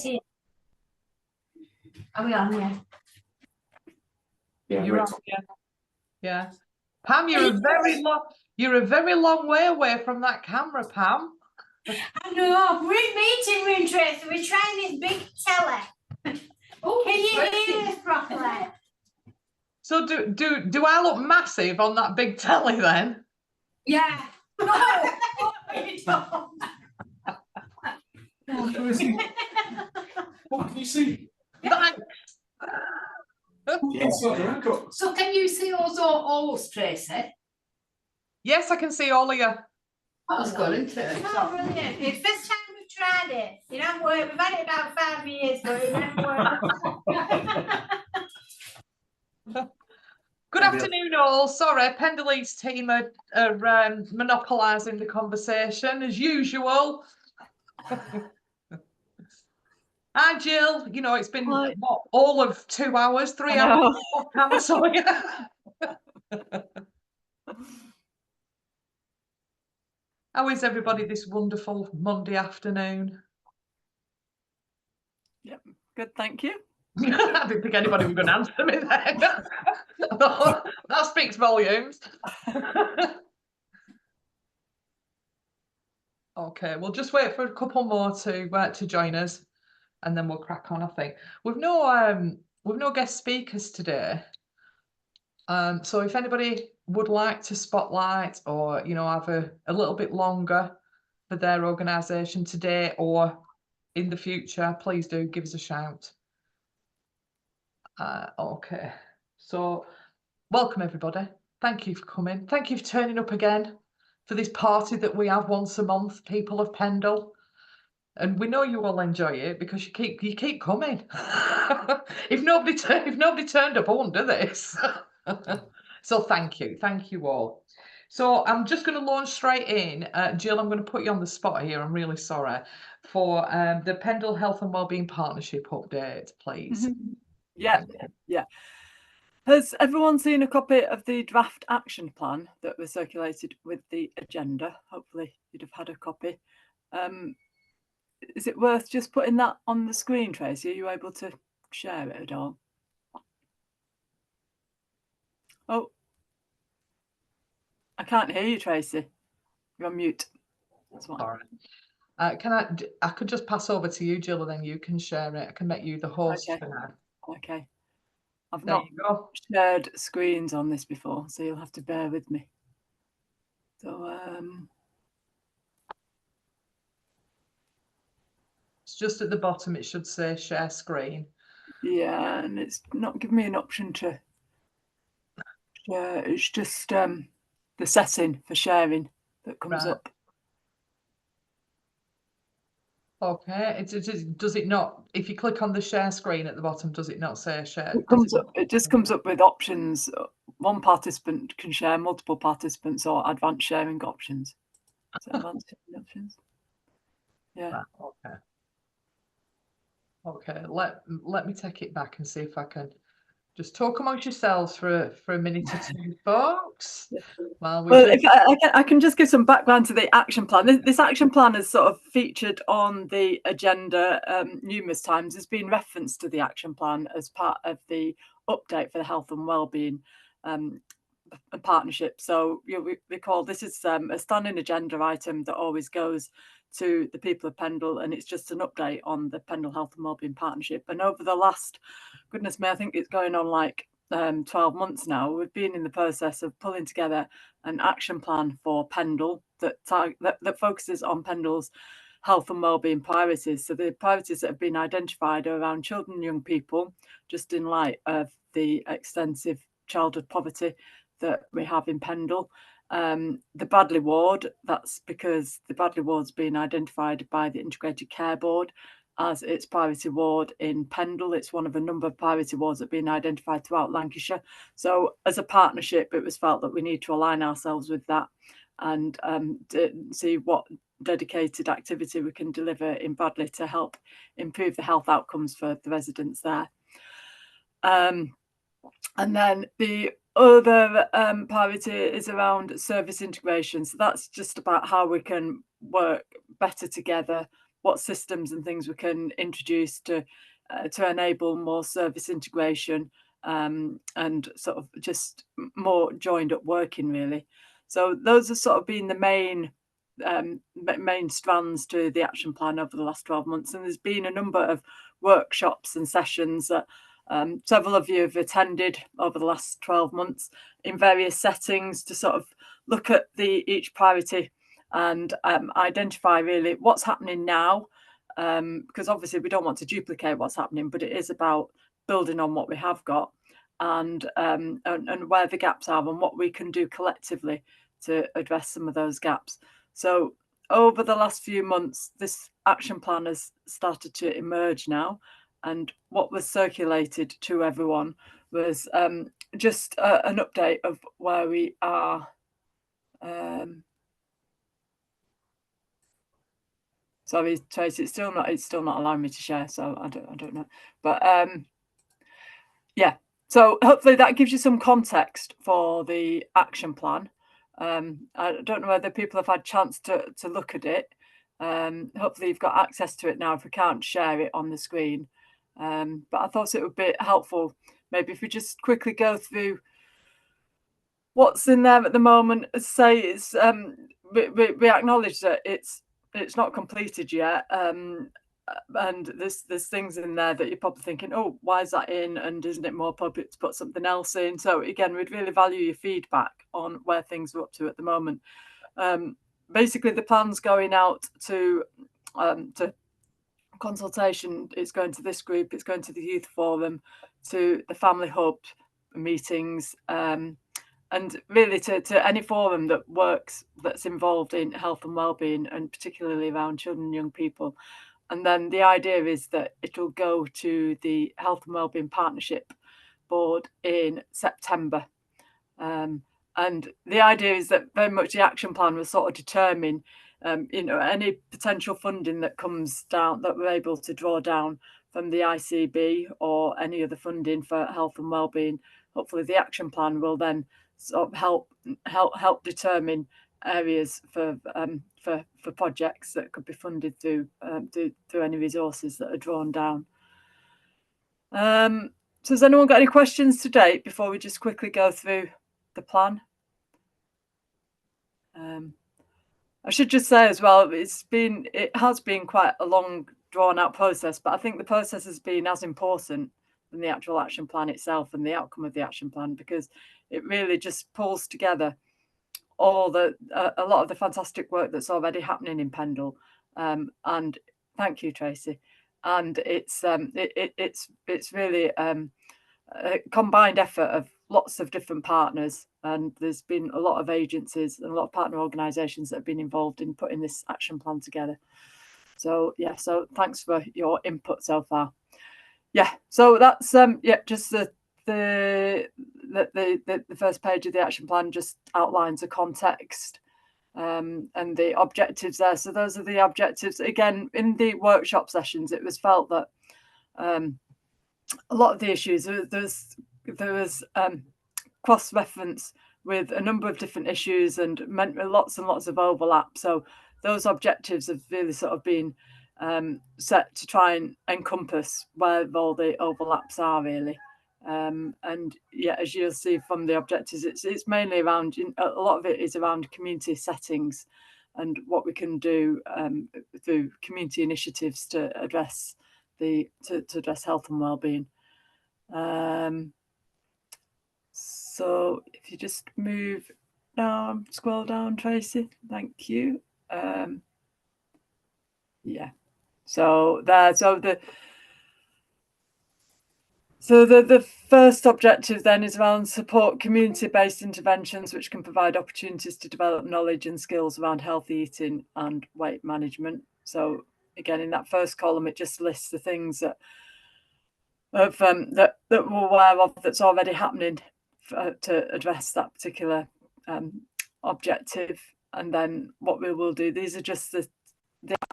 meeting. Are we on? Yeah. Yeah, You're on, yeah. Pam, you're a very long way away from that camera, Pam. I know. We're in meeting room, Tracy. We're trying this big telly. Oh, can you hear us properly? So do I look massive on that big telly then? Yeah. No, you don't. What can you see? Thanks. So can you see us all, Tracy? Yes, I can see all of you. That's good, isn't it? Oh, brilliant. It's the first time we've tried it. It hasn't worked. We've had it about 5 years, but it hasn't worked. Good afternoon, all. Sorry, Pendle's team are monopolising the conversation as usual. Hi, Jill. You know, it's been what, all of 2 hours, 3 hours. So, yeah. How is everybody this wonderful Monday afternoon? Yep, good, thank you. I didn't think anybody was going to answer me then. That speaks volumes. Okay, we'll just wait for a couple more to join us, and then we'll crack on. I think we've no guest speakers today. So if anybody would like to spotlight or have a little bit longer for their organisation today or in the future, please do give us a shout. Okay, so welcome everybody. Thank you for coming. Thank you for turning up again for this party that we have once a month, people of Pendle. And we know you will enjoy it because you keep coming. If nobody turned up, I wouldn't do this. So thank you all. So I'm just going to launch straight in. Jill, I'm going to put you on the spot here. I'm really sorry for the Pendle Health and Wellbeing Partnership update, please. Yeah. Has everyone seen a copy of the draft action plan that was circulated with the agenda? Hopefully you'd have had a copy. Is it worth just putting that on the screen, Tracy? Are you able to share it at all? Oh, I can't hear you, Tracy. You're on mute. That's fine. All right. I could just pass over to you, Jill, and then you can share it. I can make you the host for now. Okay. I've There not you go. shared screens on this before, so you'll have to bear with me. So It's just at the bottom. It should say share screen. yeah, and it's not giving me an option to share. It's just the setting for sharing that comes up. Okay. Does it not? If you click on the share screen at the bottom, does it not say share? It just comes up with options. One participant can share multiple participants or advanced sharing options. So advanced sharing options. Yeah. Right, okay. Let me take it back and see if I can just talk amongst yourselves for a minute or two, folks. Well, if I can just give some background to the action plan. This action plan is sort of featured on the agenda numerous times. It's been referenced to the action plan as part of the update for the health and wellbeing partnership. So we recall this is a standing agenda item that always goes to the people of Pendle, and it's just an update on the Pendle Health and Wellbeing Partnership. And over the last, goodness me, I think it's going on like 12 months now, we've been in the process of pulling together an action plan for Pendle that focuses on Pendle's health and wellbeing priorities. So the priorities that have been identified are around children and young people, just in light of the extensive childhood poverty that we have in Pendle. The Bradley ward, that's because the Bradley ward's been identified by the Integrated Care Board as its priority ward in Pendle. It's one of a number of priority wards that have been identified throughout Lancashire. So as a partnership, it was felt that we need to align ourselves with that and see what dedicated activity we can deliver in Bradley to help improve the health outcomes for the residents there. And then the other priority is around service integration. So that's just about how we can work better together what systems and things we can introduce to enable more service integration, and sort of just more joined up working, really. So those have sort of been the main strands to the action plan over the last 12 months. And there's been a number of workshops and sessions that several of you have attended over the last 12 months in various settings to sort of look at each priority and identify really what's happening now, because obviously we don't want to duplicate what's happening, but it is about building on what we have got, and where the gaps are and what we can do collectively to address some of those gaps. So over the last few months, this action plan has started to emerge now, and what was circulated to everyone was just an update of where we are. Sorry, Tracy, it's still not allowing me to share, so I don't know, but yeah. So hopefully that gives you some context for the action plan. I don't know whether people have had a chance to look at it. Hopefully you've got access to it now if we can't share it on the screen. But I thought it would be helpful maybe if we just quickly go what's in there at the moment. Say it's we acknowledge that it's not completed yet, and there's things in there that you're probably thinking, oh, why is that in, and isn't it more appropriate to put something else in? So again, we'd really value your feedback on where things are up to at the moment. Basically the plan's going out to consultation. It's going to this group, it's going to the youth forum, to the family hub meetings, and really to any forum that's involved in health and wellbeing, and particularly around children and young people. And then the idea is that it'll go to the Health and Wellbeing Partnership Board in September. And the idea is that very much the action plan will sort of determine any potential funding that comes down, that we're able to draw down from the ICB or any other funding for health and wellbeing. Hopefully the action plan will then sort of help determine areas for projects that could be funded through any resources that are drawn down. So has anyone got any questions to date before we just quickly go through the plan? I should just say as well, it has been quite a long drawn out process, but I think the process has been as important than the actual action plan itself and the outcome of the action plan, because it really just pulls together a lot of the fantastic work that's already happening in Pendle. And thank you, Tracy. And it's really a combined effort of lots of different partners, and there's been a lot of agencies and a lot of partner organisations that have been involved in putting this action plan together. So yeah, so thanks for your input so far. Yeah, so that's just the first page of the action plan just outlines the context and the objectives there. So those are the objectives. Again, in the workshop sessions, it was felt that a lot of the issues, there was cross-reference with a number of different issues and lots and lots of overlap. So those objectives have really sort of been set to try and encompass where all the overlaps are, really. And yeah, as you'll see from the objectives, it's mainly around, a lot of it is around community settings and what we can do through community initiatives to address address health and wellbeing. So if you just move down, scroll down, Tracy, thank you. Yeah, so the first objective then is around support community-based interventions which can provide opportunities to develop knowledge and skills around healthy eating and weight management. So again, in that first column, it just lists the things that we're aware of that's already happening to address that particular objective. And then what we will do, these are just the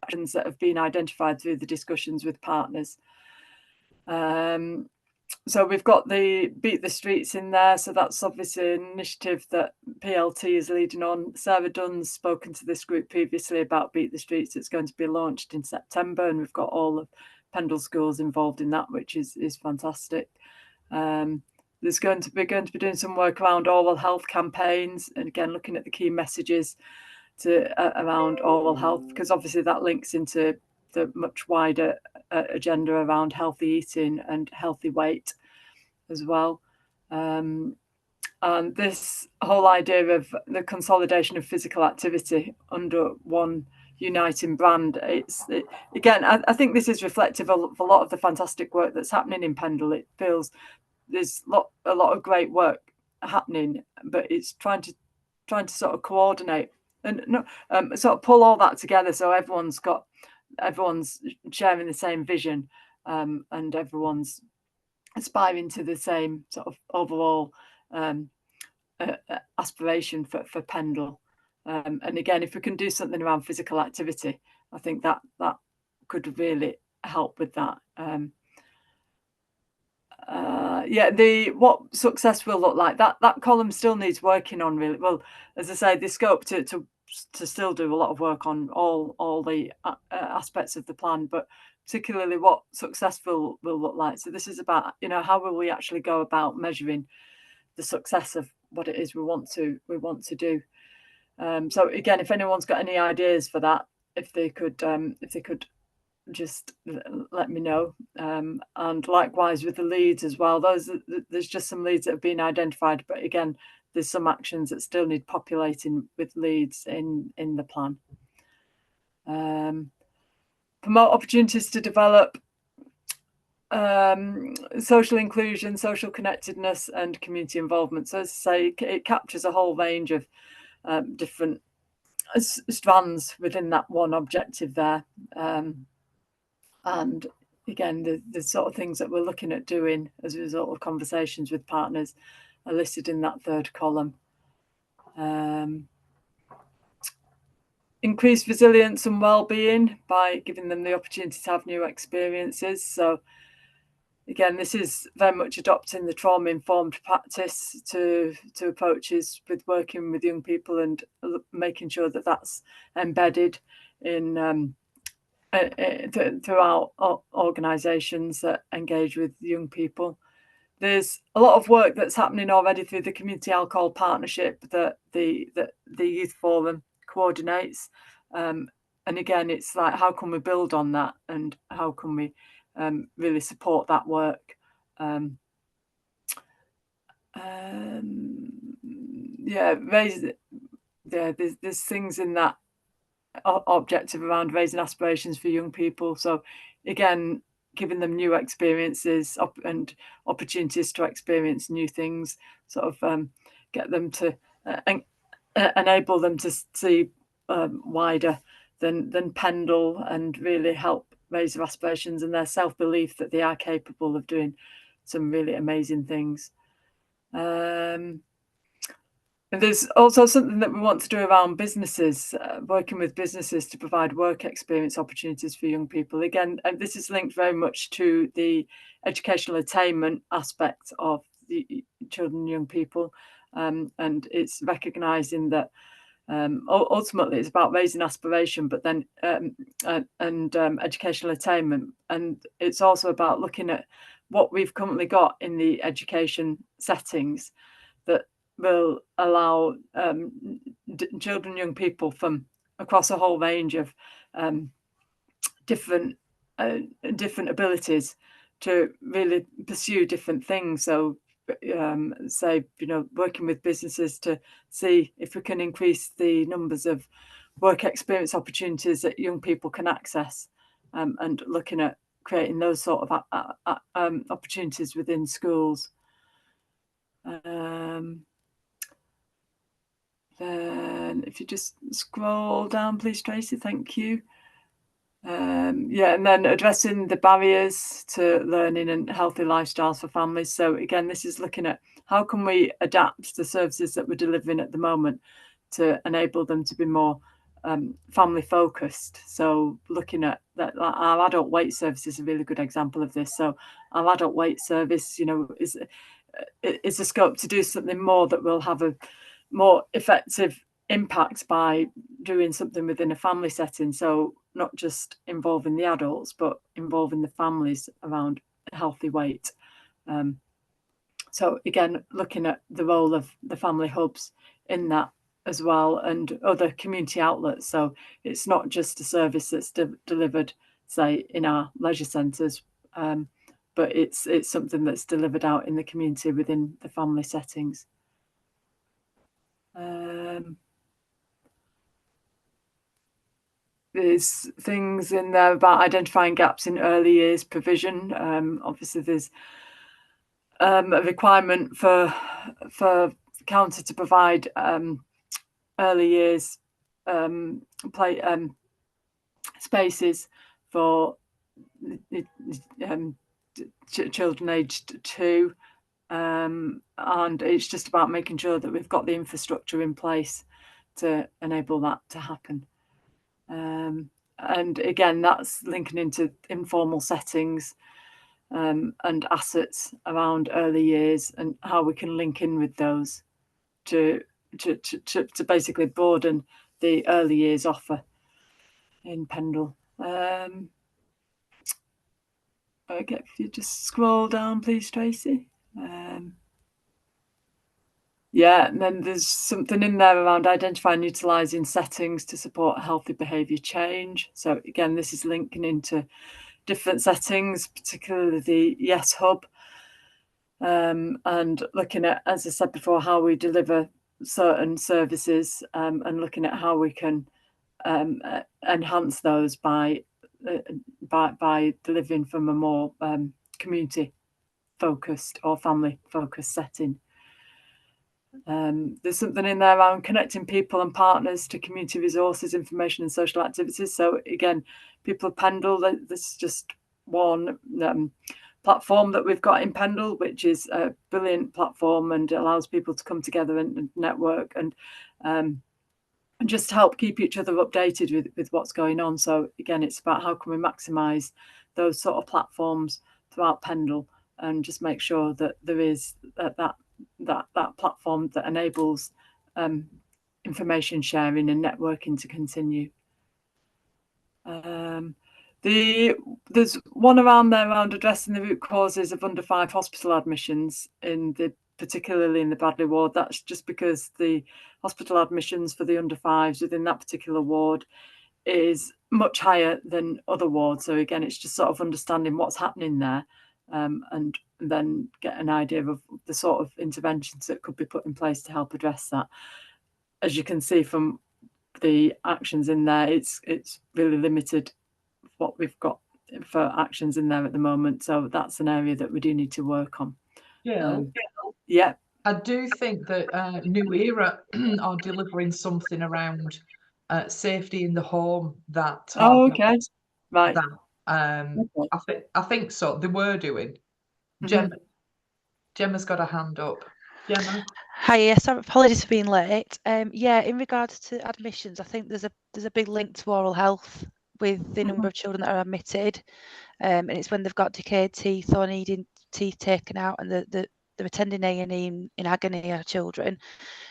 actions that have been identified through the discussions with partners. So we've got the Beat the Streets in there. So that's obviously an initiative that PLT is leading on. Sarah Dunn's spoken to this group previously about Beat the Streets. It's going to be launched in September, and we've got all of Pendle schools involved in that, which is fantastic. There's going to be doing some work around oral health campaigns, and again looking at the key messages around oral health, because obviously that links into the much wider agenda around healthy eating and healthy weight as well. And this whole idea of the consolidation of physical activity under one uniting brand, again, I think this is reflective of a lot of the fantastic work that's happening in Pendle. It feels there's a lot of great work happening, but it's trying to sort of coordinate and sort of pull all that together, so everyone's sharing the same vision, and everyone's aspiring to the same sort of overall aspiration for Pendle. And again, if we can do something around physical activity, I think that could really help with that. What success will look like, that column still needs working on, really. Well, as I say, the scope to still do a lot of work on all the aspects of the plan, but particularly what successful will look like. So this is about, how will we actually go about measuring the success of what it is we want to do. So again, if anyone's got any ideas for that, if they could just let me know. And likewise with the leads as well, there's just some leads that have been identified, but again, there's some actions that still need populating with leads in the plan. Promote opportunities to develop social inclusion, social connectedness, and community involvement. So as I say, it captures a whole range of different strands within that one objective there. And again, the sort of things that we're looking at doing as a result of conversations with partners are listed in that third column. Increase resilience and well-being by giving them the opportunity to have new experiences. So again, this is very much adopting the trauma-informed practice to approaches with working with young people, and making sure that that's embedded in throughout organisations that engage with young people. There's a lot of work that's happening already through the Community Alcohol Partnership that the Youth Forum coordinates. And again, it's like, how can we build on that, and how can we really support that work? There's things in that objective around raising aspirations for young people. So again, giving them new experiences and opportunities to experience new things, sort of get them to enable them to see wider than Pendle, and really help raise their aspirations and their self-belief that they are capable of doing some really amazing things. And there's also something that we want to do around businesses, working with businesses to provide work experience opportunities for young people. Again, and this is linked very much to the educational attainment aspect of the children and young people. And it's recognising that ultimately it's about raising aspiration, but then educational attainment. And it's also about looking at what we've currently got in the education settings that will allow children and young people from across a whole range of different abilities to really pursue different things. So say, working with businesses to see if we can increase the numbers of work experience opportunities that young people can access, and looking at creating those sort of opportunities within schools. Then if you just scroll down, please, Tracy, thank you. And then addressing the barriers to learning and healthy lifestyles for families. So again, this is looking at how can we adapt the services that we're delivering at the moment to enable them to be more family focused. So looking at that, our adult weight service is a really good example of this. So our adult weight service, you know, is a scope to do something more that will have a more effective impact by doing something within a family setting. So not just involving the adults, but involving the families around a healthy weight. So again, looking at the role of the family hubs in that as well, and other community outlets. So it's not just a service that's delivered, say, in our leisure centres, but it's something that's delivered out in the community within the family settings. There's things in there about identifying gaps in early years provision. Obviously, there's a requirement for county to provide early years play spaces for children aged 2, and it's just about making sure that we've got the infrastructure in place to enable that to happen. And again, that's linking into informal settings and assets around early years, and how we can link in with those to basically broaden the early years offer in Pendle. Okay, if you just scroll down, please, Tracy. Yeah, and then there's something in there around identifying and utilising settings to support healthy behaviour change. So again, this is linking into different settings, particularly the Yes Hub, and looking at, as I said before, how we deliver certain services, and looking at how we can enhance those by delivering from a more community focused or family focused setting. There's something in there around connecting people and partners to community resources, information and social activities. So again, people of Pendle, this is just one platform that we've got in Pendle, which is a brilliant platform and allows people to come together and network and just help keep each other updated with what's going on. So again, it's about how can we maximise those sort of platforms throughout Pendle and just make sure that there is that platform that enables information sharing and networking to continue. There's one around there around addressing the root causes of under 5 hospital admissions particularly in the Bradley ward. That's just because the hospital admissions for the under 5s within that particular ward is much higher than other wards. So again, it's just sort of understanding what's happening there, and then get an idea of the sort of interventions that could be put in place to help address that. As you can see from the actions in there, it's really limited what we've got for actions in there at the moment. So that's an area that we do need to work on. Yeah. I do think that New Era are delivering something around safety in the home that. Oh, okay. Right. That, I think so. They were doing. Gemma's got a hand up. Gemma. Hi, yes, apologies for being late. Yeah, in regards to admissions, I think there's a big link to oral health with the number of children that are admitted, and it's when they've got decayed teeth or needing teeth taken out, and they're attending A&E in agony, our children.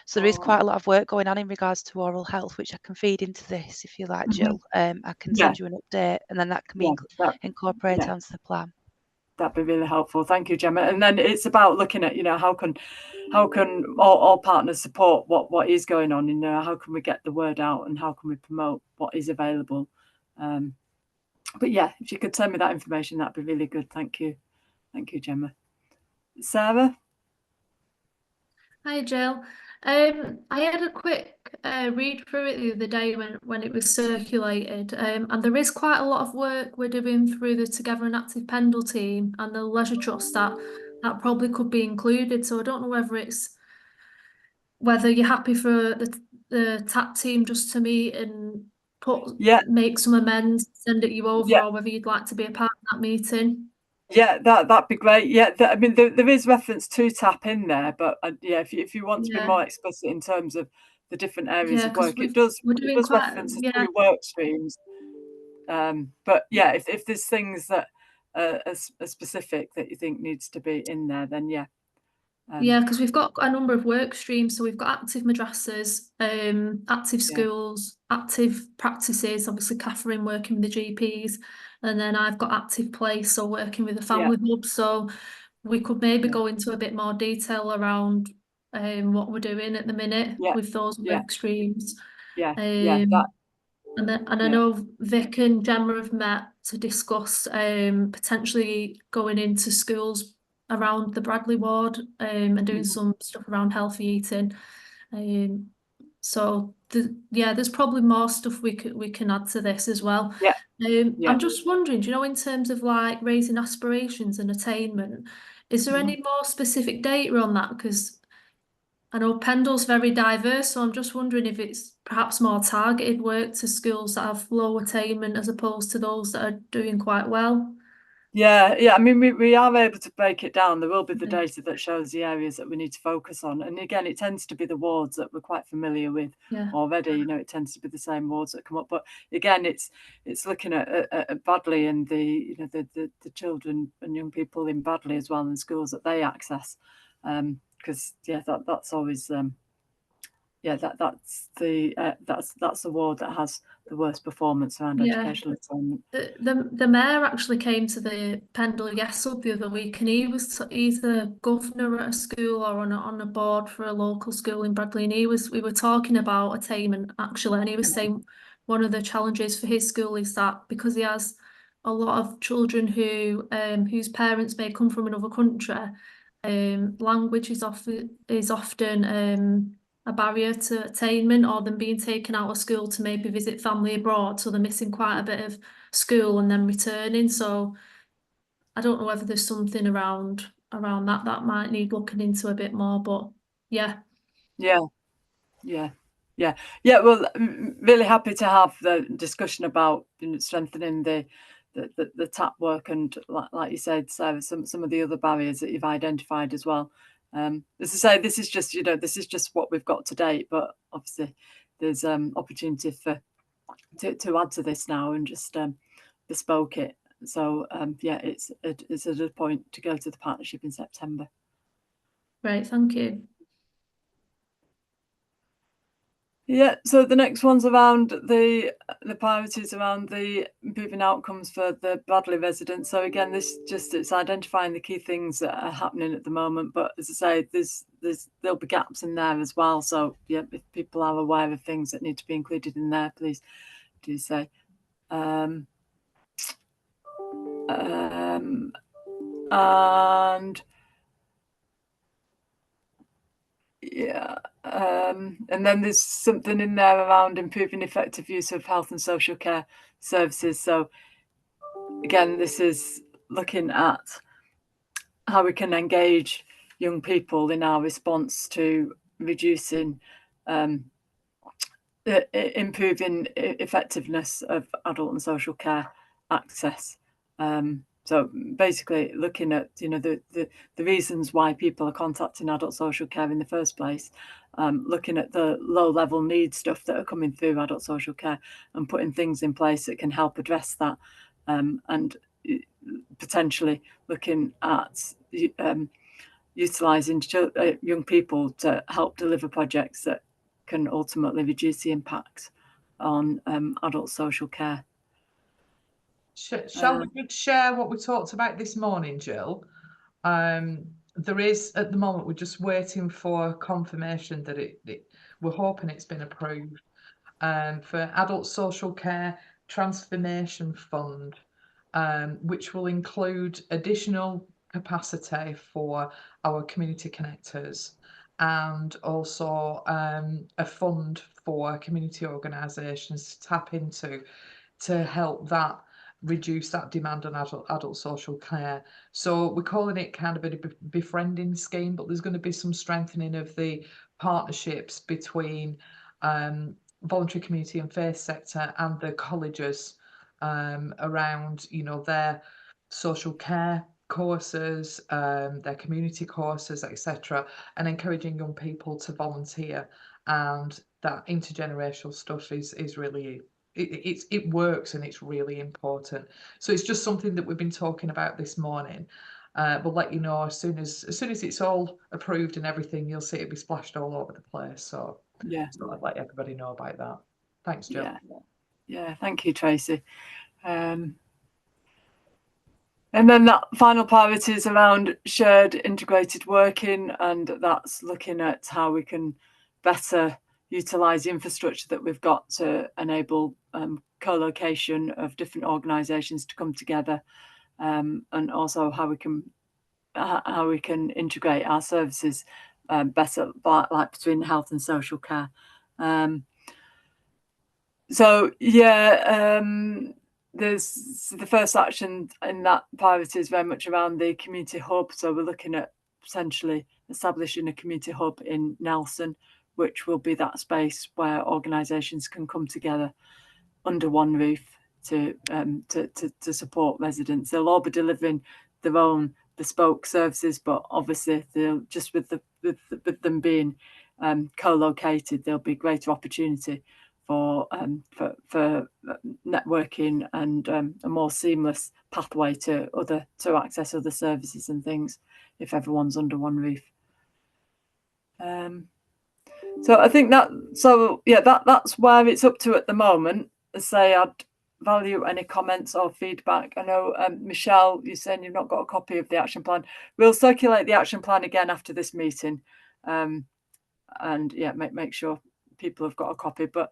So there is quite a lot of work going on in regards to oral health, which I can feed into this if you like, Jill. I can send you an update, and then that can be incorporated onto the plan. That'd be really helpful. Thank you, Gemma. And then it's about looking at, how can all partners support what is going on, how can we get the word out and how can we promote what is available. But yeah, if you could send me that information, that'd be really good. Thank you, Gemma. Sarah. Hi, Jill. I had a quick read through it the other day when it was circulated, and there is quite a lot of work we're doing through the Together and Active Pendle team and the Leisure Trust that probably could be included. So I don't know whether you're happy for the TAP team just to meet and make some amends, send it you over, or whether you'd like to be a part of that meeting. Yeah, that'd be great. Yeah, I mean, there is reference to TAP in there, but if you want to be more explicit in terms of the different areas Yeah, of 'cause work. we're It doing does quite, reference the yeah, 3 work streams. But yeah, if there's things that are specific that you think needs to be in there, then yeah. yeah, because we've got a number of work streams. So we've got active madrasas, active Yeah. schools, active practices, obviously Catherine working with the GPs, and then I've got active play, so working with the family hub. So we could maybe Yeah. go into a bit more detail around what we're doing at the minute Yeah. with those Yeah. work streams. Yeah, That and I Yeah. know Vic and Gemma have met to discuss potentially going into schools around the Bradley ward and doing some stuff around healthy eating. So there's probably more stuff we can add to this as well. Yeah. I'm just wondering, do you know, in terms of like raising aspirations and attainment, is there any more specific data on that? Because I know Pendle's very diverse, so I'm just wondering if it's perhaps more targeted work to schools that have low attainment as opposed to those that are doing quite well. Yeah. I mean, we are able to break it down. There will be the Yeah. data that shows the areas that we need to focus on. And again, it tends to be the wards that we're quite familiar with Yeah. already. You know, it tends to be the same wards that come up. But again, it's looking at Bradley and the children and young people in Bradley as well, and schools that they access. Because that's always that's the ward that has the worst performance around educational attainment. The mayor actually came to the Pendle Yes Hub the other week, and he's a governor at a school or on a board for a local school in Bradley, and we were talking about attainment actually, and he was saying one of the challenges for his school is that because he has a lot of children whose parents may come from another country, language is often a barrier to attainment, or them being taken out of school to maybe visit family abroad, so they're missing quite a bit of school and then returning. So I don't know whether there's something around that might need looking into a bit more, but yeah. Well, really happy to have the discussion about strengthening the TAP work, and like you said, Sarah, some of the other barriers that you've identified as well. As I say, this is just what we've got to date, but obviously there's opportunity to add to this now and just bespoke it. So it's at a point to go to the partnership in September. Right, thank you. Yeah, so the next one's around the priorities around the improving outcomes for the Bradley residents. So again, it's identifying the key things that are happening at the moment. But as I say, there'll be gaps in there as well. So yeah, if people are aware of things that need to be included in there, please do say. And yeah, and then there's something in there around improving effective use of health and social care services. So again, this is looking at how we can engage young people in our response to reducing, improving effectiveness of adult and social care access. So basically looking at the reasons why people are contacting adult social care in the first place, looking at the low level need stuff that are coming through adult social care and putting things in place that can help address that, and potentially looking at utilising young people to help deliver projects that can ultimately reduce the impact on adult social care. Shall we just share what we talked about this morning, Jill? There is, at the moment, we're just waiting for confirmation that we're hoping it's been approved, for Adult Social Care Transformation Fund, which will include additional capacity for our community connectors, and also a fund for community organisations to tap into to help that reduce that demand on adult social care. So we're calling it kind of a befriending scheme, but there's going to be some strengthening of the partnerships between voluntary community and faith sector and the colleges around their social care courses, their community courses, etc., and encouraging young people to volunteer. And that intergenerational stuff is really, it works, and it's really important. So it's just something that we've been talking about this morning. We'll let you know as soon as it's all approved and everything. You'll see it be splashed all over the place. So Yeah. so I'd let everybody know about that. Thanks, Jill. Yeah. Thank you, Tracy. And then that final priority is around shared integrated working, and that's looking at how we can better utilise the infrastructure that we've got to enable co-location of different organisations to come together, and also how we can integrate our services better, like between health and social care. So yeah, there's the first action in that priority is very much around the community hub. So we're looking at potentially establishing a community hub in Nelson, which will be that space where organisations can come together under one roof to support residents. They'll all be delivering their own bespoke services, but obviously they'll just with them being co-located, there'll be greater opportunity for networking and a more seamless pathway to access other services and things if everyone's under one roof. So I think that's where it's up to at the moment. As say, I'd value any comments or feedback. I know Michelle, you're saying you've not got a copy of the action plan. We'll circulate the action plan again after this meeting, and yeah, make sure people have got a copy. But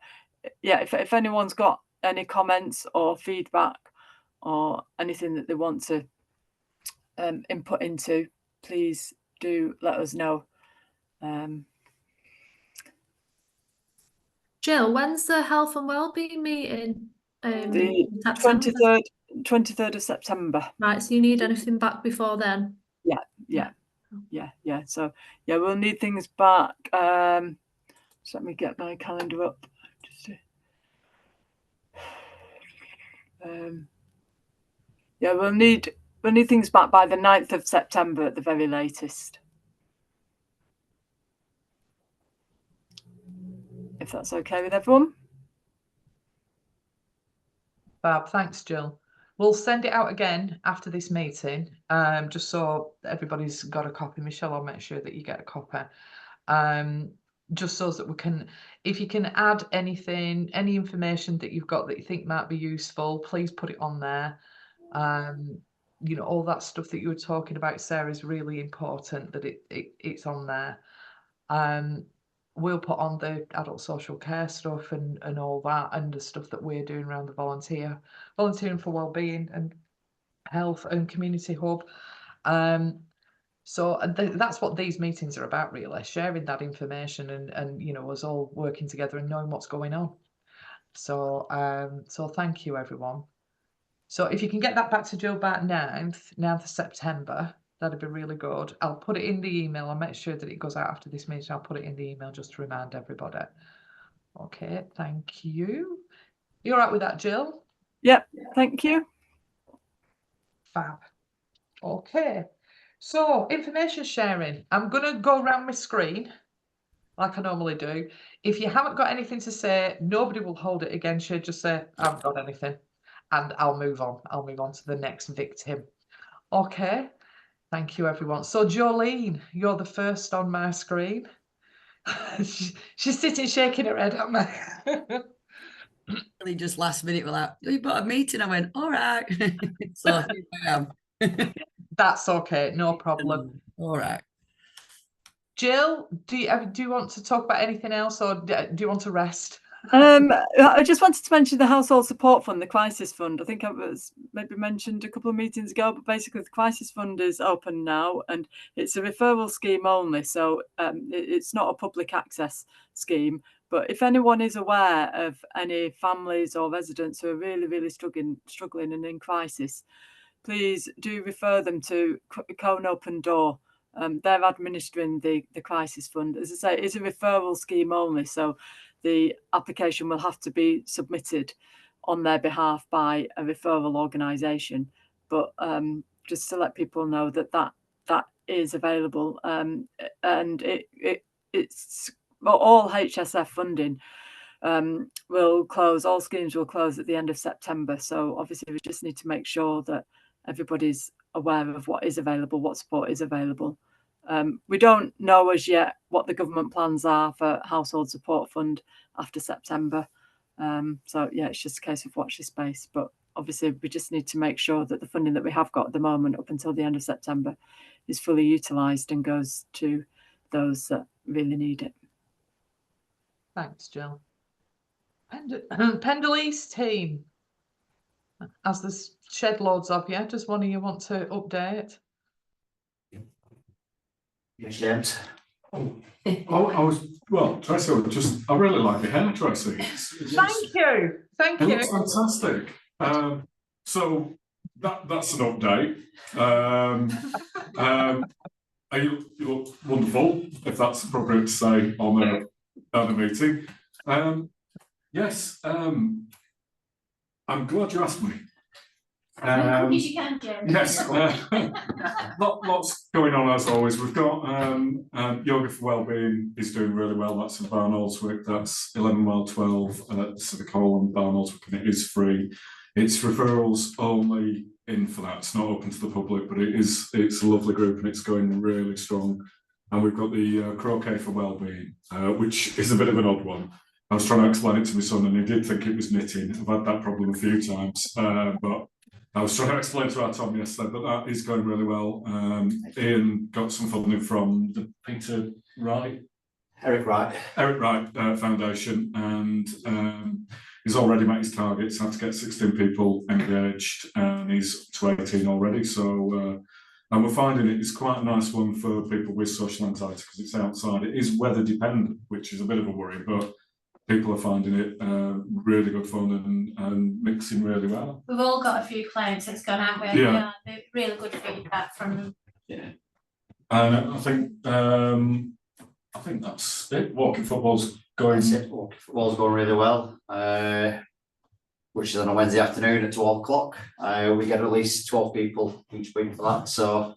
yeah, if anyone's got any comments or feedback or anything that they want to input into, please do let us know. Jill, when's the health and wellbeing meeting? The September? 23rd of September. Right, so you need anything back before then? Yeah. So yeah, we'll need things back. So let me get my calendar up. Yeah, we'll need things back by the 9th of September at the very latest. If that's okay with everyone. Fab, thanks, Jill. We'll send it out again after this meeting, just so everybody's got a copy. Michelle, I'll make sure that you get a copy. Just so that we can, if you can add anything, any information that you've got that you think might be useful, please put it on there. You know, all that stuff that you were talking about, Sarah, is really important that it's on there. We'll put on the adult social care stuff and all that, and the stuff that we're doing around the volunteering for wellbeing and health and community hub. So that's what these meetings are about, really, sharing that information and you know, us all working together and knowing what's going on. So so thank you, everyone. So if you can get that back to Jill by 9th of September, that'd be really good. I'll put it in the email. I'll make sure that it goes out after this meeting. I'll put it in the email just to remind everybody. Okay, thank you. You all right with that, Jill? Yep, thank you. Fab. Okay, so information sharing. I'm going to go around my screen like I normally do. If you haven't got anything to say, nobody will hold it against you. Just say, I haven't got anything. And I'll move on. I'll move on to the next victim. Okay. Thank you, everyone. So Jolene, you're the first on my screen. She's sitting shaking her head at me. Really just last minute, we're like, you've got a meeting. I went, all right. So here I am. That's okay, no problem. All right. Jill, do you want to talk about anything else, or do you want to rest? I just wanted to mention the Household Support Fund, the Crisis Fund. I think I was maybe mentioned a couple of meetings ago, but basically the Crisis Fund is open now, and it's a referral scheme only, so it's not a public access scheme. But if anyone is aware of any families or residents who are really struggling and in crisis, please do refer them to Cone Open Door. They're administering the Crisis Fund. As I say, it's a referral scheme only, so the application will have to be submitted on their behalf by a referral organisation. But just to let people know that that is available, and it's all HSF funding will close. All schemes will close at the end of September. So obviously we just need to make sure that everybody's aware of what is available, what support is available. We don't know as yet what the government plans are for Household Support Fund after September. So yeah, it's just a case of watch this space. But obviously we just need to make sure that the funding that we have got at the moment up until the end of September is fully utilised and goes to those that really need it. Thanks, Jill. Pendle East team, as there's shed loads of you, does one of you want to update? Yes, James. I was, well, Tracy, I really like your hair, Tracy. Thank you. It looks fantastic. So that's an update. You look wonderful, if that's appropriate to say on a meeting. Yes, I'm glad you asked me. Cookies you can, Jim. Yes, lots going on as always. We've got Yoga for Wellbeing is doing really well. That's in Barnoldswick. That's 11 mile 12 at Civic Hall in Barnoldswick, and it is free. It's referrals only in for that. It's not open to the public, but it's a lovely group and it's going really strong. And we've got the Croquet for Wellbeing, which is a bit of an odd one. I was trying to explain it to my son and he did think it was knitting. I've had that problem a few times, but I was trying to explain to our Tom yesterday, but that is going really well. Ian got some funding from the Eric Wright Foundation, and he's already met his targets. Had to get 16 people engaged, and he's to 18 already. So, and we're finding it's quite a nice one for people with social anxiety because it's outside. It is weather dependent, which is a bit of a worry, but people are finding it really good fun and mixing really well. We've all got a few clients that's gone out with. Yeah. Really good feedback from them. Yeah. And I think that's it. Walking football's going. That's it. Walking football's going really well. Which is on a Wednesday afternoon at 12 o'clock. We get at least 12 people each week for that. So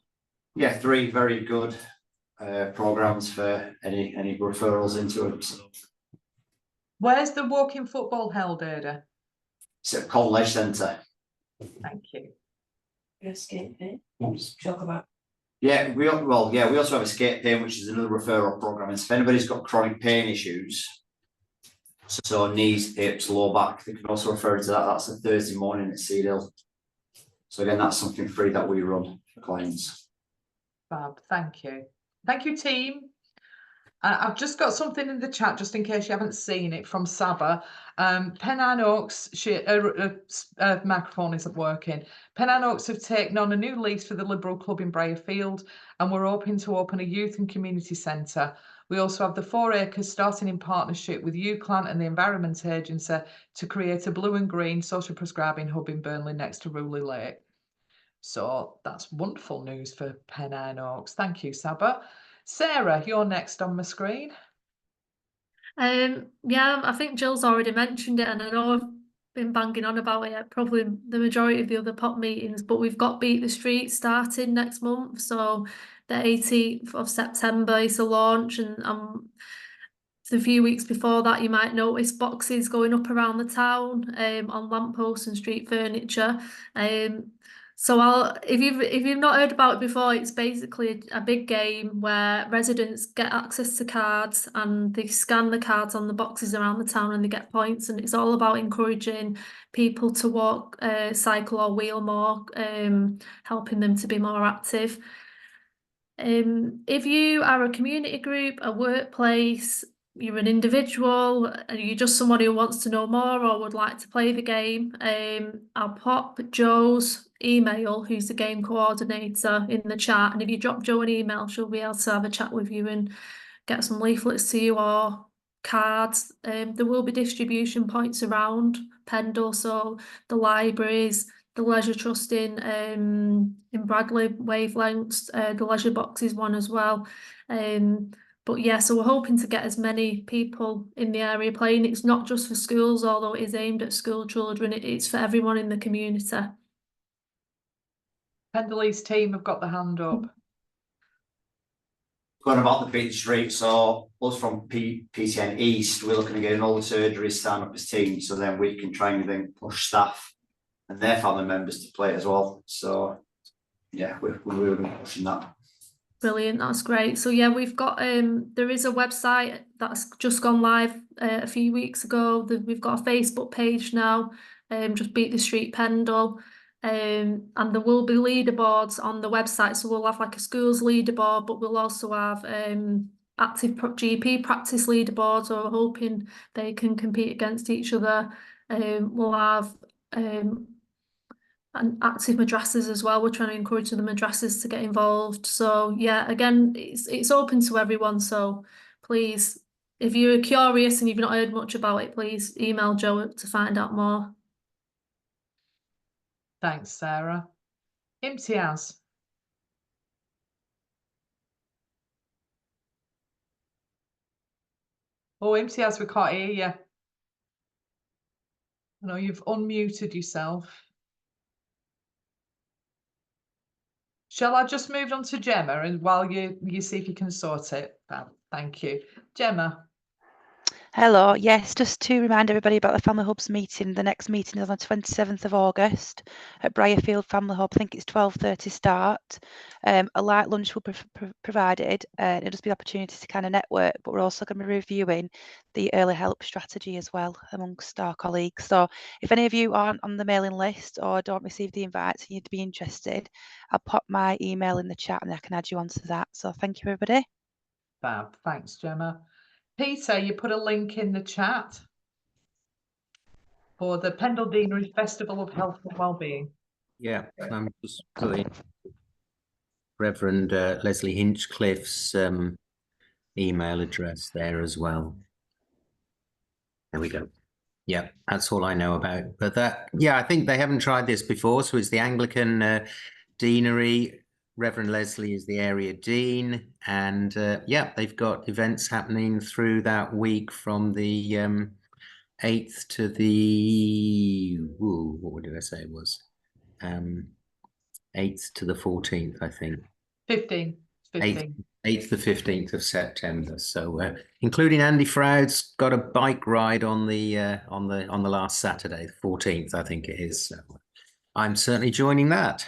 yeah, 3 very good programs for any referrals into it. So. Where's the walking football held, Ada? It's at College Centre. Thank you. Skate pit. Talk about. Yeah, we also have a skate pain, which is another referral program. And if anybody's got chronic pain issues, so knees, hips, low back, they can also refer to that. That's a Thursday morning at Seedhill. So again, that's something free that we run for clients. Fab, thank you. Thank you, team. I've just got something in the chat, just in case you haven't seen it, from Saba. Pennine Oaks, microphone isn't working. Pennine Oaks have taken on a new lease for the Liberal Club in Briarfield, and we're hoping to open a youth and community centre. We also have the 4 acres starting in partnership with UCLAN and the Environment Agency to create a blue and green social prescribing hub in Burnley next to Rewley Lake. So that's wonderful news for Pennine Oaks. Thank you, Saba. Sarah, you're next on my screen. Yeah, I think Jill's already mentioned it, and I know I've been banging on about it probably the majority of the other POP meetings, but we've got Beat the Street starting next month. So the 18th of September is the launch, and a few weeks before that, you might notice boxes going up around the town on lampposts and street furniture. So if you've not heard about it before, it's basically a big game where residents get access to cards and they scan the cards on the boxes around the town and they get points, and it's all about encouraging people to walk, cycle or wheel more, helping them to be more active. If you are a community group, a workplace, you're an individual, and you're just someone who wants to know more or would like to play the game, I'll pop Joe's email, who's the game coordinator, in the chat, and if you drop Jo an email, she'll be able to have a chat with you and get some leaflets to you or cards. There will be distribution points around Pendle, so the libraries, the Leisure Trust in Bradley Wavelengths, the Leisure Box is one as well. But yeah, so we're hoping to get as many people in the area playing. It's not just for schools, although it is aimed at school children. It's for everyone in the community. Pendle East team have got the hand up. Going about the Beach Street, so us from PTN East, we're looking at getting all the surgeries stand up as teams, so then we can try and then push staff and their family members to play as well. So yeah, we're really pushing that. Brilliant, that's great. So yeah, we've got there is a website that's just gone live a few weeks ago. We've got a Facebook page now, just Beat the Street Pendle. And there will be leaderboards on the website. So we'll have like a schools leaderboard, but we'll also have active GP practice leaderboards. So we're hoping they can compete against each other. We'll have and active madrasas as well. We're trying to encourage the madrasas to get involved. So yeah, again, it's open to everyone. So please, if you're curious and you've not heard much about it, please email Jo to find out more. Thanks, Sarah. Imtiaz. Oh, Imtiaz, we can't hear you. I know you've unmuted yourself. Shall I just move on to Gemma and while you see if you can sort it? Thank you. Gemma. Hello, yes, just to remind everybody about the Family Hubs meeting. The next meeting is on the 27th of August at Briarfield Family Hub. I think it's 12:30 start. A light lunch will be provided, and it'll just be an opportunity to kind of network, but we're also going to be reviewing the early help strategy as well amongst our colleagues. So if any of you aren't on the mailing list or don't receive the invites and you'd be interested, I'll pop my email in the chat and I can add you onto that. So thank you, everybody. Fab, thanks, Gemma. Peter, you put a link in the chat for the Pendle Deanery Festival of Health and Wellbeing. Yeah, I'm just putting Reverend Leslie Hinchcliffe's email address there as well. There we go. Yeah, that's all I know about. But yeah, I think they haven't tried this before. So it's the Anglican Deanery. Reverend Leslie is the area dean, and yeah, they've got events happening through that week from the 8th to the what did I say it was 8th to the 14th, I think. 15. 8th to 15th of September. So including Andy Froud's got a bike ride on the last Saturday, the 14th, I think it is. So I'm certainly joining that.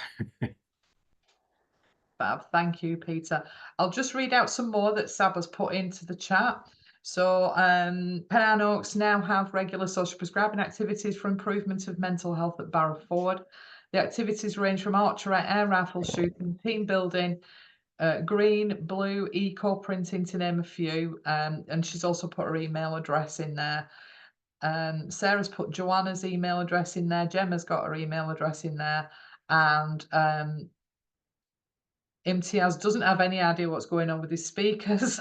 Fab, thank you, Peter. I'll just read out some more that Sab has put into the chat. So Pennine Oaks now have regular social prescribing activities for improvement of mental health at Barrow Ford. The activities range from archery, air rifle shooting, team building, green, blue, eco printing, to name a few. And she's also put her email address in there. Sarah's put Joanna's email address in there. Gemma's got her email address in there. And Imtiaz doesn't have any idea what's going on with his speakers,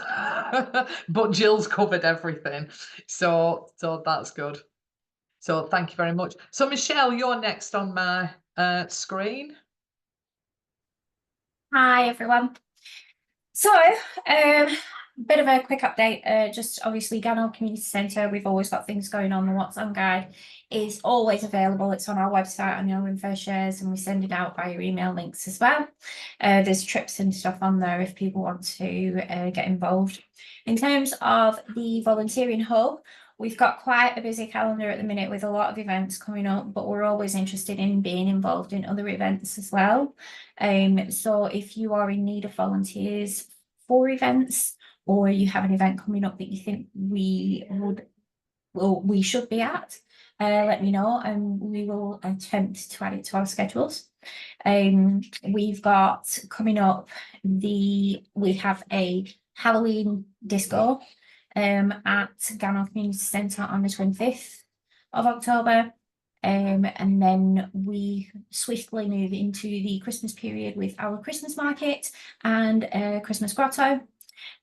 but Jill's covered everything. So that's good. So thank you very much. So Michelle, you're next on my screen. Hi, everyone. So, bit of a quick update. Just obviously Gannow Community Centre, we've always got things going on. The What's On guide is always available. It's on our website on your info shares, and we send it out via email links as well. There's trips and stuff on there if people want to get involved. In terms of the volunteering hub, we've got quite a busy calendar at the minute with a lot of events coming up, but we're always interested in being involved in other events as well. So if you are in need of volunteers for events, or you have an event coming up that you think we should be at, let me know and we will attempt to add it to our schedules. We've got coming up we have a Halloween disco at Gannow Community Centre on the 25th of October. And then we swiftly move into the Christmas period with our Christmas market and Christmas grotto.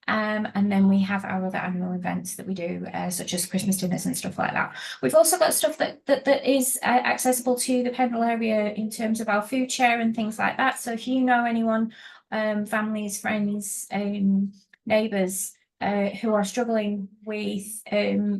And then we have our other annual events that we do, such as Christmas dinners and stuff like that. We've also got stuff that is accessible to the Pendle area in terms of our food share and things like that. So if you know anyone, families, friends, neighbours who are struggling with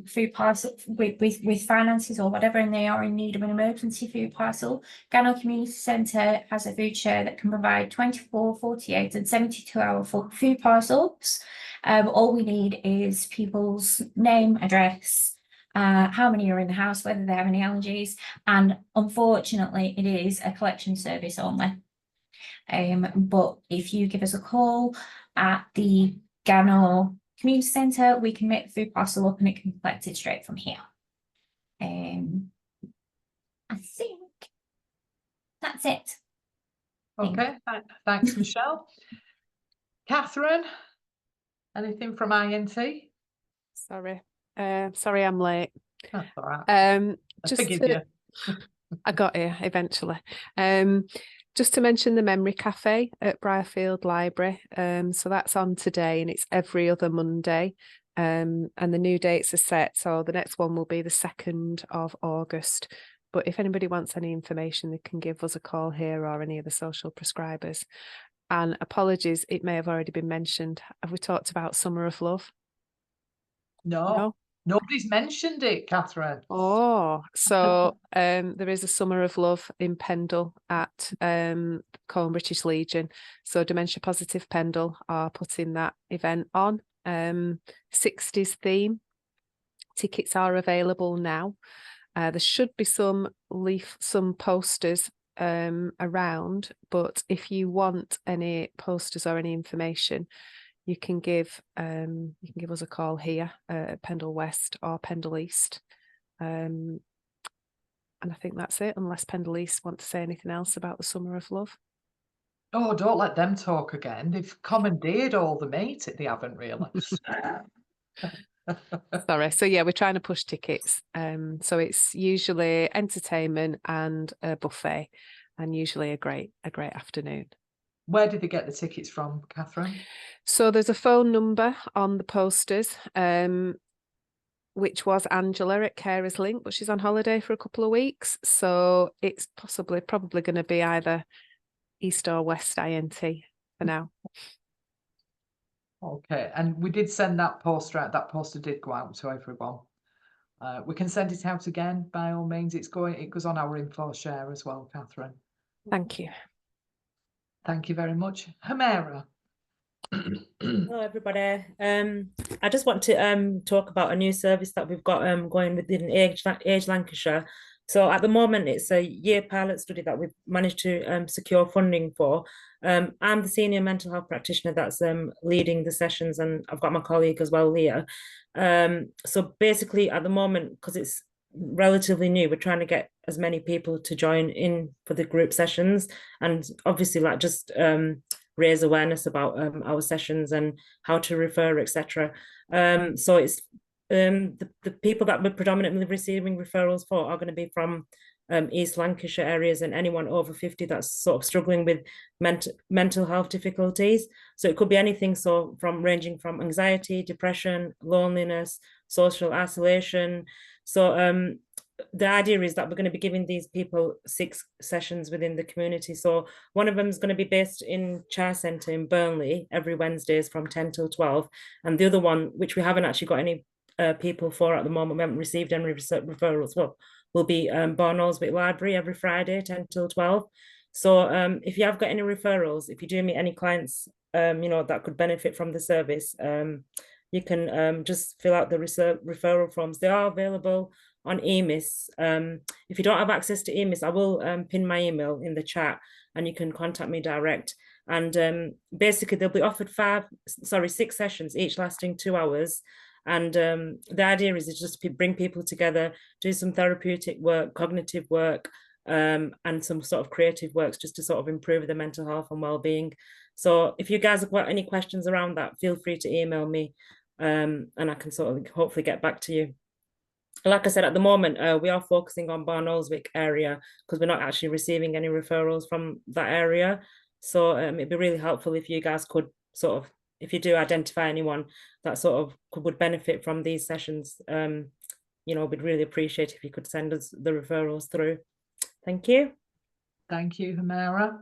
food parcel with finances or whatever, and they are in need of an emergency food parcel, Gano Community Centre has a food share that can provide 24, 48 and 72-hour food parcels. All we need is people's name, address, how many are in the house, whether they have any allergies, and unfortunately it is a collection service only. But if you give us a call at the Gano Community Centre, we can make the food parcel up and it can be collected straight from here. I think that's it. Okay, thanks, Michelle. Catherine, anything from INT? Sorry, sorry I'm late. That's all right. I got here eventually. Just to mention the Memory Cafe at Briarfield Library. So that's on today and it's every other Monday. And the new dates are set. So the next one will be the 2nd of August. But if anybody wants any information, they can give us a call here or any of the social prescribers. And apologies, it may have already been mentioned. Have we talked about Summer of Love? No. Nobody's mentioned it, Catherine. Oh, so there is a Summer of Love in Pendle at Colne British Legion. So Dementia Positive Pendle are putting that event on. 60s theme. Tickets are available now. There should be some posters around, but if you want any posters or any information, you can give us a call here at Pendle West or Pendle East. And I think that's it, unless Pendle East want to say anything else about the Summer of Love. Oh, don't let them talk again. They've commandeered all the meat. They haven't really. Sorry. So yeah, we're trying to push tickets. So it's usually entertainment and a buffet, and usually a great afternoon. Where did they get the tickets from, Catherine? So there's a phone number on the posters, which was Angela at Carers Link, but she's on holiday for a couple of weeks. So it's probably going to be either East or West INT for now. Okay, and we did send that poster out. That poster did go out to everyone. We can send it out again by all means. It goes on our info share as well, Catherine. Thank you. Thank you very much. Humera. Hello everybody. I just want to talk about a new service that we've got going within Age Lancashire. So at the moment it's a year pilot study that we've managed to secure funding for. I'm the senior mental health practitioner that's leading the sessions, and I've got my colleague as well, Leah. So basically at the moment, because it's relatively new, we're trying to get as many people to join in for the group sessions, and obviously like just raise awareness about our sessions and how to refer, etc. So it's the people that we're predominantly receiving referrals for are going to be from East Lancashire areas, and anyone over 50 that's sort of struggling with mental health difficulties. So it could be anything, so ranging from anxiety, depression, loneliness, social isolation. So the idea is that we're going to be giving these people 6 sessions within the community. So one of them is going to be based in Char Centre in Burnley every Wednesdays from 10 till 12. And the other one, which we haven't actually got any people for at the moment, we haven't received any referrals, will be Barnoldswick Library every Friday, 10 till 12. So if you have got any referrals, if you do meet any clients, that could benefit from the service, you can just fill out the referral forms. They are available on EMIS. If you don't have access to EMIS, I will pin my email in the chat and you can contact me direct. And basically they'll be offered 6 sessions, each lasting 2 hours. And the idea is just to bring people together, do some therapeutic work, cognitive work, and some sort of creative works just to sort of improve their mental health and well-being. So if you guys have got any questions around that, feel free to email me and I can sort of hopefully get back to you. Like I said, at the moment, we are focusing on Barnoldswick area because we're not actually receiving any referrals from that area. So it'd be really helpful if you guys could sort of, if you do identify anyone that sort of would benefit from these sessions, we'd really appreciate if you could send us the referrals through. Thank you. Thank you, Humera.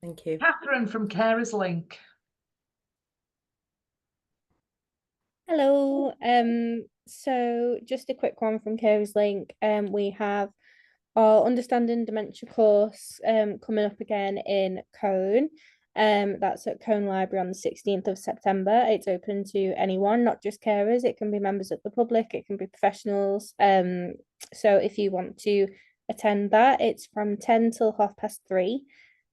Thank you. Catherine from Carers Link. Hello. So just a quick one from Carers Link. We have our Understanding Dementia course coming up again in Cone. That's at Cone Library on the 16th of September. It's open to anyone, not just carers. It can be members of the public, it can be professionals. So if you want to attend that, it's from 10 till 3:30.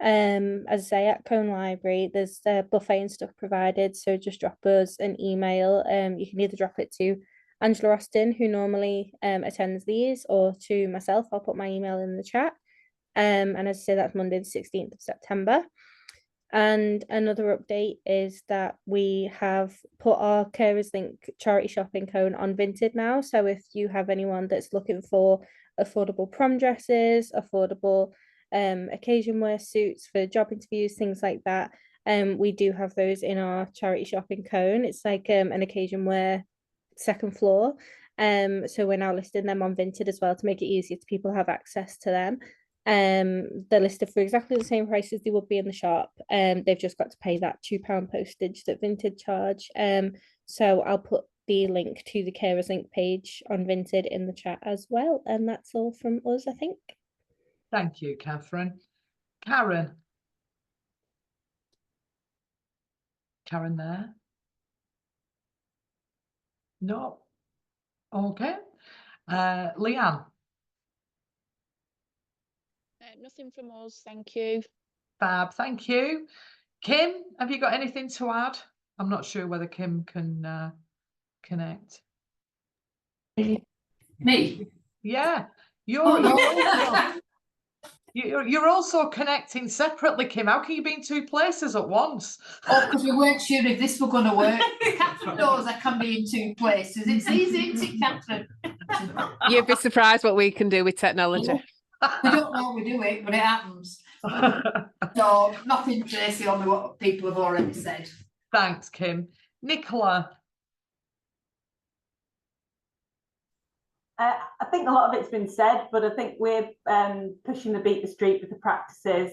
As I say, at Cone Library, there's a buffet and stuff provided. So just drop us an email. You can either drop it to Angela Austin, who normally attends these, or to myself. I'll put my email in the chat. And as I say, that's Monday, the 16th of September. And another update is that we have put our Carers Link charity shop in Cone on Vinted now. So if you have anyone that's looking for affordable prom dresses, affordable occasion wear suits for job interviews, things like that, we do have those in our charity shop in Cone. It's like an occasion wear second floor. So we're now listing them on Vinted as well to make it easier to people have access to them. They're listed for exactly the same price as they would be in the shop. They've just got to pay that £2 postage that Vinted charge. So I'll put the link to the Carers Link page on Vinted in the chat as well. And that's all from us, I think. Thank you, Catherine. Karen. Karen there? No. Okay. Leanne. Nothing from us, thank you. Fab, thank you. Kim, have you got anything to add? I'm not sure whether Kim can connect. Me? Yeah, Oh, you're also connecting separately, Kim. How can you be in two places at once? Oh, because we weren't sure if this were going to work. Catherine knows I can be in two places. It's easy, isn't it, Catherine? You'd be surprised what we can do with technology. We don't know we do it, but it happens. So nothing Tracy on what people have already said. Thanks, Kim. Nicola. I think a lot of it's been said, but I think we're pushing the beat the street with the practices.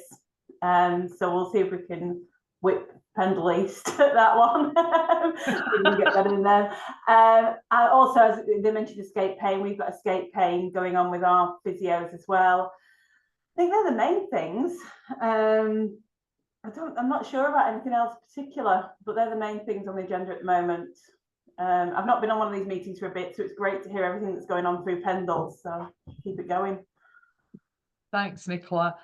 So we'll see if we can whip Pendle East at that one. We can get better than them. Also, as they mentioned, escape pain, we've got escape pain going on with our physios as well. I think they're the main things. I'm not sure about anything else particular, but they're the main things on the agenda at the moment. I've not been on one of these meetings for a bit, so it's great to hear everything that's going on through Pendle. So keep it going. Thanks, Nicola.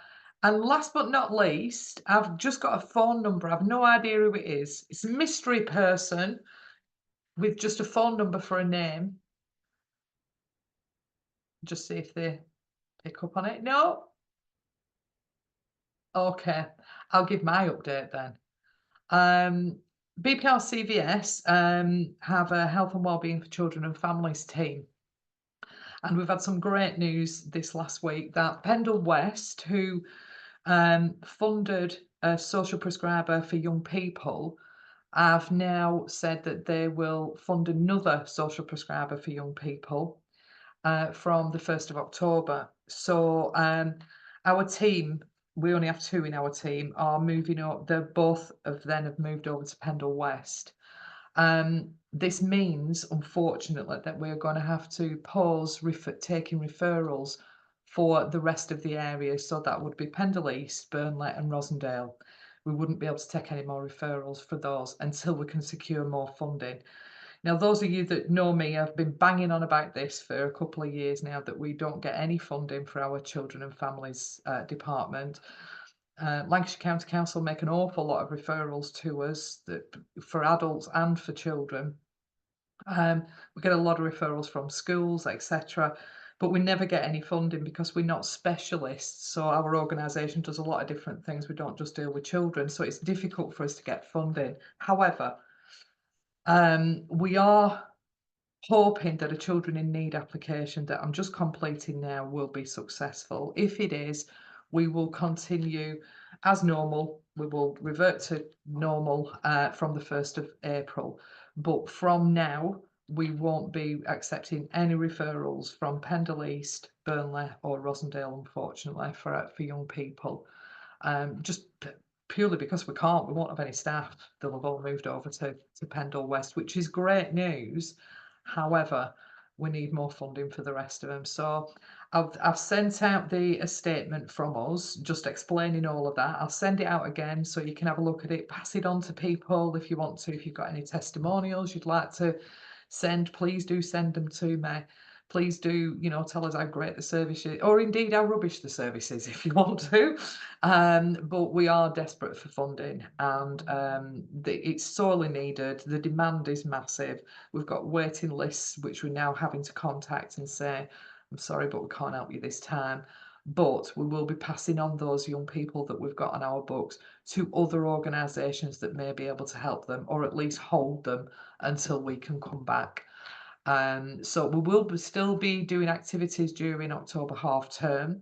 And last but not least, I've just got a phone number. I've no idea who it is. It's a mystery person with just a phone number for a name. Just see if they pick up on it. No? Okay, I'll give my update then. BPR CVS have a health and wellbeing for children and families team. And we've had some great news this last week that Pendle West, who funded a social prescriber for young people, have now said that they will fund another social prescriber for young people from the 1st of October. So our team, we only have two in our team, are moving up. They're both of them have moved over to Pendle West. This means, unfortunately, that we're going to have to pause taking referrals for the rest of the area. So that would be Pendle East, Burnley and Rosendale. We wouldn't be able to take any more referrals for those until we can secure more funding. Now, those of you that know me, I've been banging on about this for a couple of years now, that we don't get any funding for our children and families department. Lancashire County Council make an awful lot of referrals to us for adults and for children. We get a lot of referrals from schools, etc. But we never get any funding because we're not specialists. So our organisation does a lot of different things. We don't just deal with children. So it's difficult for us to get funding. However, we are hoping that a children in need application that I'm just completing now will be successful. If it is, we will continue as normal. We will revert to normal from the 1st of April. But from now, we won't be accepting any referrals from Pendle East, Burnley or Rosendale, unfortunately, for young people. Just purely because we won't have any staff. They'll have all moved over to Pendle West, which is great news. However, we need more funding for the rest of them. So I've sent out a statement from us just explaining all of that. I'll send it out again so you can have a look at it, pass it on to people if you want to. If you've got any testimonials you'd like to send, please do send them to me. Please do, tell us how great the service is, or indeed how rubbish the service is if you want to. But we are desperate for funding, and it's sorely needed. The demand is massive. We've got waiting lists, which we're now having to contact and say, I'm sorry, but we can't help you this time. But we will be passing on those young people that we've got on our books to other organisations that may be able to help them, or at least hold them until we can come back. So we will still be doing activities during October half term,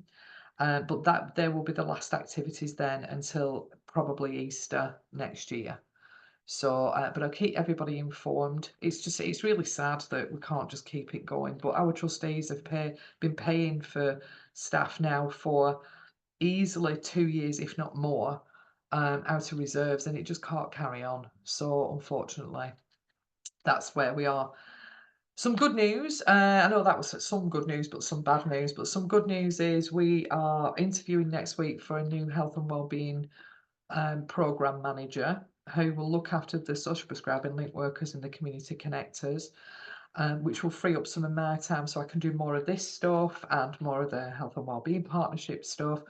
but there will be the last activities then until probably Easter next year. So, but I'll keep everybody informed. It's really sad that we can't just keep it going. But our trustees have been paying for staff now for easily 2 years, if not more, out of reserves, and it just can't carry on. So unfortunately, that's where we are. Some good news. I know that was some good news, but some bad news. But some good news is we are interviewing next week for a new health and wellbeing program manager who will look after the social prescribing link workers and the community connectors, which will free up some of my time so I can do more of this stuff and more of the health and wellbeing partnership stuff,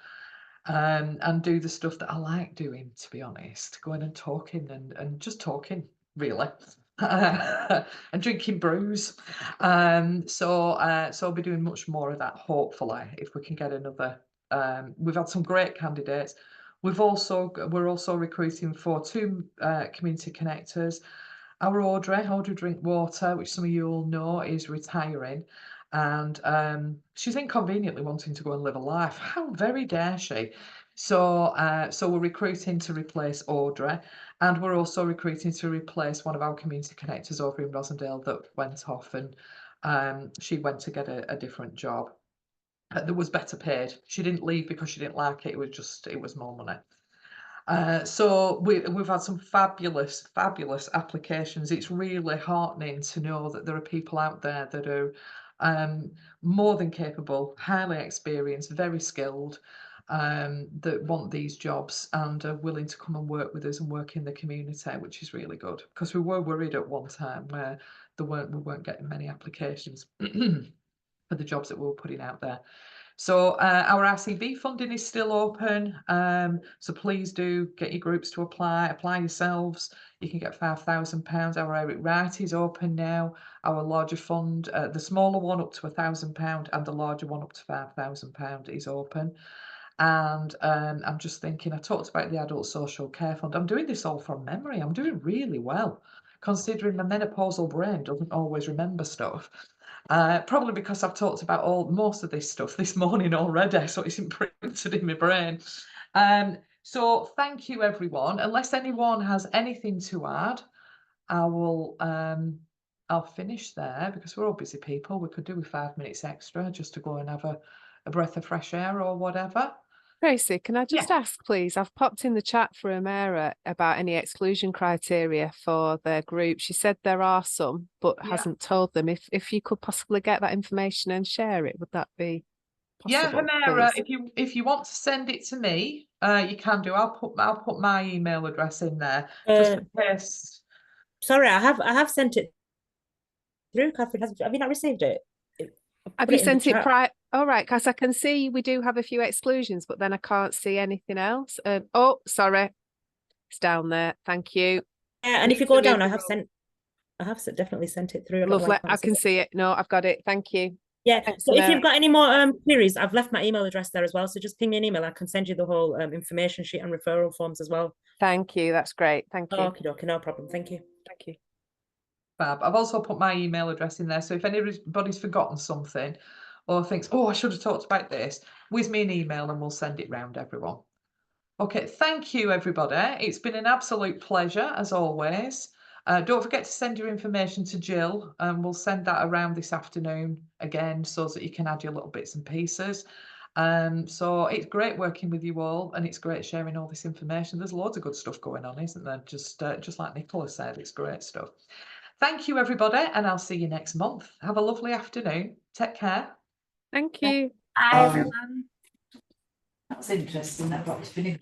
and do the stuff that I like doing, to be honest, going and talking and just talking, really. And drinking brews. So I'll be doing much more of that, hopefully, if we can get another. We've had some great candidates. We're also recruiting for 2 community connectors. Our Audrey Drinkwater, which some of you all know, is retiring, and she's inconveniently wanting to go and live a life. How very dare she? So we're recruiting to replace Audrey, and we're also recruiting to replace one of our community connectors over in Rosendale that went off, and she went to get a different job that was better paid. She didn't leave because she didn't like it. It was more money. So we've had some fabulous applications. It's really heartening to know that there are people out there that are more than capable, highly experienced, very skilled, that want these jobs and are willing to come and work with us and work in the community, which is really good, because we were worried at one time where we weren't getting many applications for the jobs that we were putting out there. So our RCB funding is still open, so please do get your groups to apply yourselves. You can get £5,000. Our Eric Wright is open now. Our larger fund, the smaller one up to £1,000 and the larger one up to £5,000 is open. And I'm just thinking, I talked about the Adult Social Care Fund. I'm doing this all from memory. I'm doing really well, considering my menopausal brain doesn't always remember stuff. Probably because I've talked about most of this stuff this morning already, so it's imprinted in my brain. So thank you, everyone. Unless anyone has anything to add, I'll finish there, because we're all busy people. We could do with 5 minutes extra just to go and have a breath of fresh air or whatever. Tracy, can I just ask, please? I've popped in the chat for Amira about any exclusion criteria for their group. She said there are some, but hasn't told them. If you could possibly get that information and share it, would that be possible? Yeah, Amira, please? if you want to send it to me, you can do. I'll put my email address in there just in case. Sorry, I have sent it through, Catherine. Have you not received it? Have you sent it prior? All right, because I can see we do have a few exclusions, but then I can't see anything else. Oh, sorry, it's down there. Thank you. Yeah, and if you go down, I have definitely sent it through. Lovely, I can see it. No, I've got it. Thank you. Yeah. Thanks, So if Amira. you've got any more queries, I've left my email address there as well. So just ping me an email. I can send you the whole information sheet and referral forms as well. Thank you. That's great. Thank you. Okay, no problem. Thank you. Thank you. Fab. I've also put my email address in there, so if anybody's forgotten something or thinks, oh, I should have talked about this, whiz me an email and we'll send it round everyone. Okay, thank you, everybody. It's been an absolute pleasure, as always. Don't forget to send your information to Jill, and we'll send that around this afternoon again so that you can add your little bits and pieces. So it's great working with you all, and it's great sharing all this information. There's loads of good stuff going on, isn't there? Just like Nicola said, it's great stuff. Thank you, everybody, and I'll see you next month. Have a lovely afternoon. Take care. Thank you. Bye, everyone. That's interesting. That got to finish.